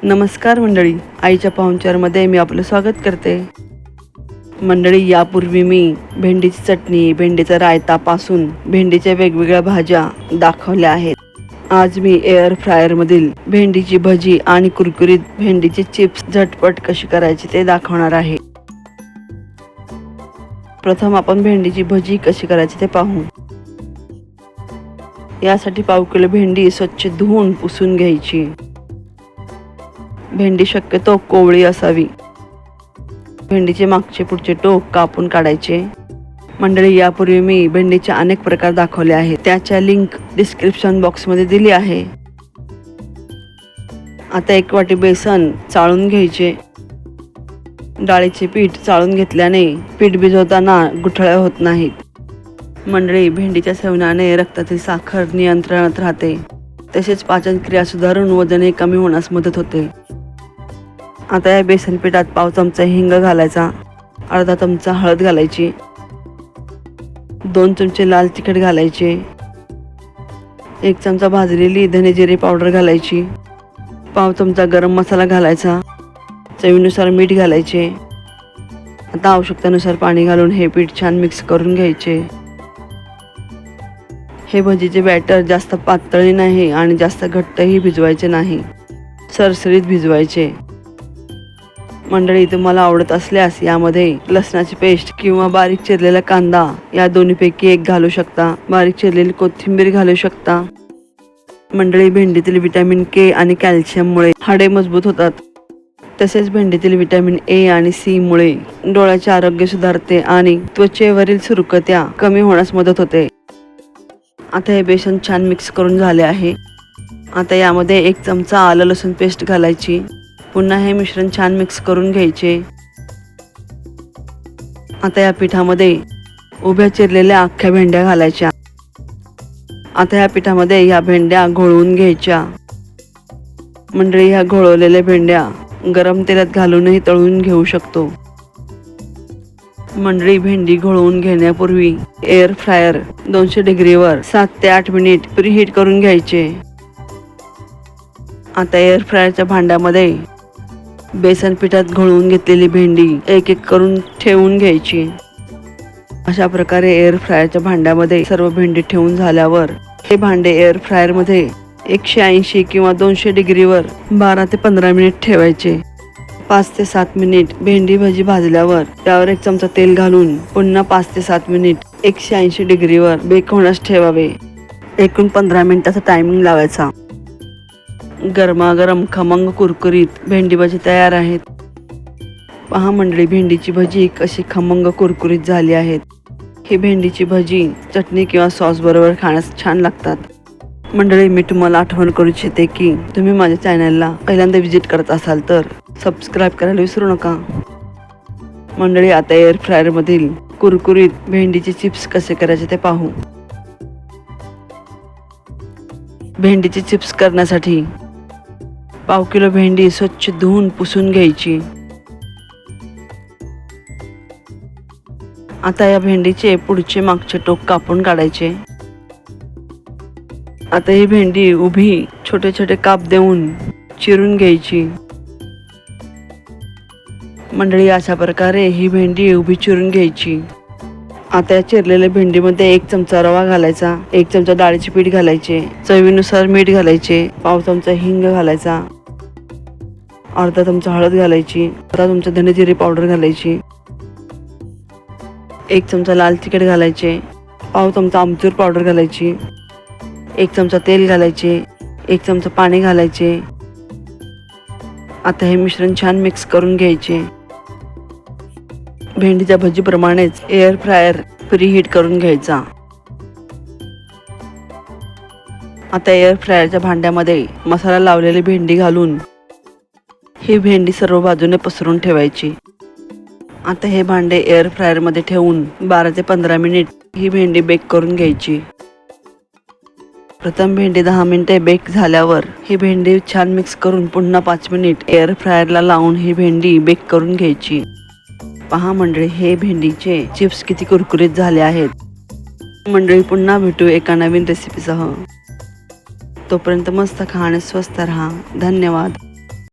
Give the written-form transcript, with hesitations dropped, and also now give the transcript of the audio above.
नमस्कार मंडळी, आईच्या पाहुणचारमध्ये मी आपलं स्वागत करते. मंडळी, यापूर्वी मी भेंडीची चटणी, भेंडीचा रायतापासून भेंडीच्या वेगवेगळ्या भाज्या दाखवल्या आहेत. आज मी एअर फ्रायरमधील भेंडीची भजी आणि कुरकुरीत भेंडीचे चिप्स झटपट कशी करायची ते दाखवणार आहे. प्रथम आपण भेंडीची भजी कशी करायची ते पाहू. यासाठी पाव किलो भेंडी स्वच्छ धुवून पुसून घ्यायची. भेंडी शक्यतो कोवळी असावी. भेंडीचे मागचे पुढचे टोक कापून काढायचे. मंडळी, यापूर्वी मी भेंडीचे अनेक प्रकार दाखवले आहेत, त्याच्या लिंक डिस्क्रिप्शन बॉक्समध्ये दिली आहे. आता 1 वाटी बेसन चाळून घ्यायचे. डाळीचे पीठ चाळून घेतल्याने पीठ भिजवताना गुठळ्या होत नाहीत. मंडळी, भेंडीच्या सेवनाने रक्तातील साखर नियंत्रणात राहते, तसेच पाचन क्रिया सुधारून वजनही कमी होण्यास मदत होते. आता या बेसन पिठात पाव चमचा हिंग घालायचा, अर्धा चमचा हळद घालायची, 2 चमचे लाल तिखट घालायचे, 1 चमचा भाजलेली धने जिरे पावडर घालायची, पाव चमचा गरम मसाला घालायचा, चवीनुसार मीठ घालायचे. आता आवश्यकतेनुसार पाणी घालून हे पीठ छान मिक्स करून घ्यायचे. हे भजीचे बॅटर जास्त पातळही नाही आणि जास्त घट्टही भिजवायचे नाही, सरसरीत भिजवायचे. मंडळी, तुम्हाला आवडत असल्यास यामध्ये लसणाची पेस्ट किंवा बारीक चिरलेला कांदा या दोन्हीपैकी एक घालू शकता. बारीक चिरलेली कोथिंबीर घालू शकता. मंडळी, भेंडीतील व्हिटॅमिन के आणि कॅल्शियममुळे हाडे मजबूत होतात. तसेच भेंडीतील व्हिटॅमिन ए आणि सी मुळे डोळ्याचे आरोग्य सुधारते आणि त्वचेवरील सुरकुत्या कमी होण्यास मदत होते. आता हे बेसन छान मिक्स करून झाले आहे. आता यामध्ये 1 चमचा आलं लसूण पेस्ट घालायची. पुन्हा हे मिश्रण छान मिक्स करून घ्यायचे. आता या पिठामध्ये उभ्या चिरलेल्या अख्ख्या भेंड्या घालायच्या. आता या पिठामध्ये या भेंड्या घोळवून घ्यायच्या. मंडळी, ह्या घोळवलेल्या भेंड्या गरम तेलात घालूनही तळून घेऊ शकतो. मंडळी, भेंडी घोळवून घेण्यापूर्वी एअर फ्रायर 200 डिग्रीवर 7 ते 8 मिनिट प्रीहीट करून घ्यायचे. आता एअर फ्रायरच्या भांड्यामध्ये बेसन पिठात घोळवून घेतलेली भेंडी एक एक करून ठेवून घ्यायची. अशा प्रकारे एअर फ्रायरच्या भांड्यामध्ये सर्व भेंडी ठेवून झाल्यावर हे भांडे एअर फ्रायरमध्ये 180 किंवा 200 डिग्रीवर 12 ते 15 मिनिट ठेवायचे. 5 ते 7 मिनिट भेंडी भजी भाजल्यावर त्यावर 1 चमचा तेल घालून पुन्हा 5 ते 7 मिनिट 180 डिग्रीवर बेक होण्यास ठेवावे. एकूण 15 मिनिटाचा टायमिंग लावायचा. गरमागरम खमंग कुरकुरीत भेंडी भजी तयार आहेत. पहा मंडळी, भेंडीची भजी कशी खमंग कुरकुरीत झाली आहेत. ही भेंडीची भजी चटणी किंवा सॉस बरोबर खाण्यास छान लागतात. मंडळी, मी तुम्हाला आठवण करू इच्छिते की तुम्ही माझ्या चॅनलला पहिल्यांदा व्हिजिट करत असाल तर सबस्क्राईब करायला विसरू नका. मंडळी, आता एअर फ्रायरमधील कुरकुरीत भेंडीचे चिप्स कसे करायचे ते पाहू. भेंडीचे चिप्स करण्यासाठी पाव किलो भेंडी स्वच्छ धुवून पुसून घ्यायची. आता या भेंडीचे पुढचे मागचे टोक कापून काढायचे. आता ही भेंडी उभी छोटे छोटे काप देऊन चिरून घ्यायची. मंडळी, अशा प्रकारे ही भेंडी उभी चिरून घ्यायची. आता या चिरलेल्या भेंडीमध्ये 1 चमचा रवा घालायचा, 1 चमचा डाळीचे पीठ घालायचे, चवीनुसार मीठ घालायचे, पाव चमचा हिंग घालायचा, अर्धा चमचा हळद घालायची, अर्धा चमचा धने जिरे पावडर घालायची, 1 चमचा लाल तिखट घालायचे, पाव चमचा आमचूर पावडर घालायची, 1 चमचा तेल घालायचे, 1 चमचा पाणी घालायचे. आता हे मिश्रण छान मिक्स करून घ्यायचे. भेंडीच्या भजीप्रमाणेच एअर फ्रायर प्रीहीट करून घ्यायचा. आता एअर फ्रायरच्या भांड्यामध्ये मसाला लावलेली भेंडी घालून ही भेंडी सर्व बाजूने पसरून ठेवायची. आता हे भांडे एअर फ्रायरमध्ये ठेवून 12 ते 15 मिनिट ही भेंडी बेक करून घ्यायची. प्रथम भेंडी 10 मिनिटे बेक झाल्यावर ही भेंडी छान मिक्स करून पुन्हा 5 मिनिट एअर फ्रायरला लावून ही भेंडी बेक करून घ्यायची. पहा मंडळी, हे भेंडीचे चिप्स किती कुरकुरीत झाले आहेत. मंडळी, पुन्हा भेटू एका नवीन रेसिपीसह. तोपर्यंत मस्त खा आणि स्वस्त राहा. धन्यवाद.